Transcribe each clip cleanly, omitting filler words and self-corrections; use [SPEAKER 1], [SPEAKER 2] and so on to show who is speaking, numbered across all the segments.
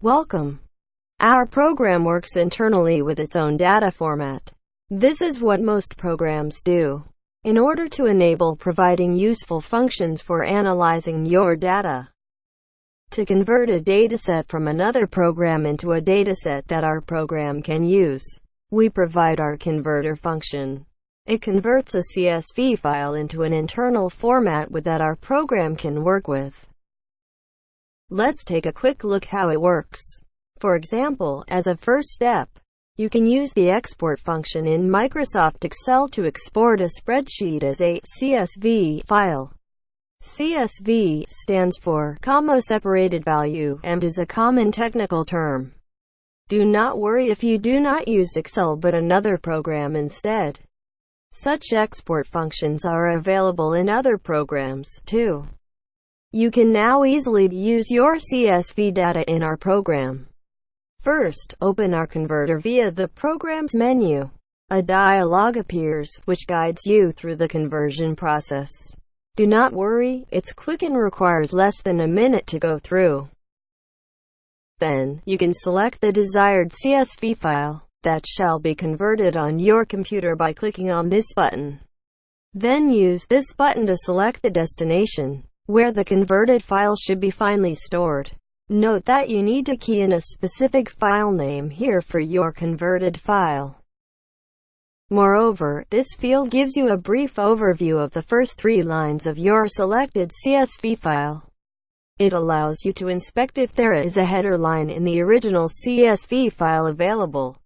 [SPEAKER 1] Welcome. Our program works internally with its own data format. This is what most programs do. In order to enable providing useful functions for analyzing your data. To convert a dataset from another program into a dataset that our program can use, we provide our converter function. It converts a CSV file into an internal format that our program can work with. Let's take a quick look how it works. For example, as a first step, you can use the export function in Microsoft Excel to export a spreadsheet as a CSV file. CSV stands for comma-separated value and is a common technical term. Do not worry if you do not use Excel but another program instead. Such export functions are available in other programs, too. You can now easily use your CSV data in our program. First, open our converter via the Programs menu. A dialog appears, which guides you through the conversion process. Do not worry, it's quick and requires less than a minute to go through. Then, you can select the desired CSV file that shall be converted on your computer by clicking on this button. Then use this button to select the destination, where the converted file should be finally stored. Note that you need to key in a specific file name here for your converted file. Moreover, this field gives you a brief overview of the first 3 lines of your selected CSV file. It allows you to inspect if there is a header line in the original CSV file available.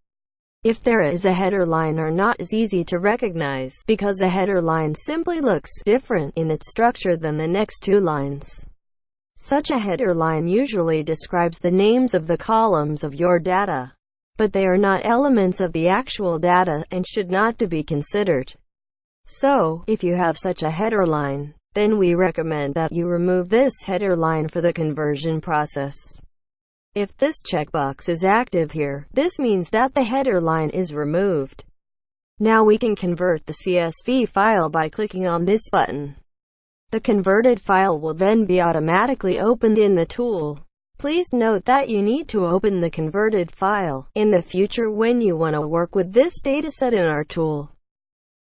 [SPEAKER 1] If there is a header line or not is easy to recognize, because a header line simply looks different in its structure than the next 2 lines. Such a header line usually describes the names of the columns of your data, but they are not elements of the actual data and should not to be considered. So, if you have such a header line, then we recommend that you remove this header line for the conversion process. If this checkbox is active here, this means that the header line is removed. Now we can convert the CSV file by clicking on this button. The converted file will then be automatically opened in the tool. Please note that you need to open the converted file in the future when you want to work with this dataset in our tool.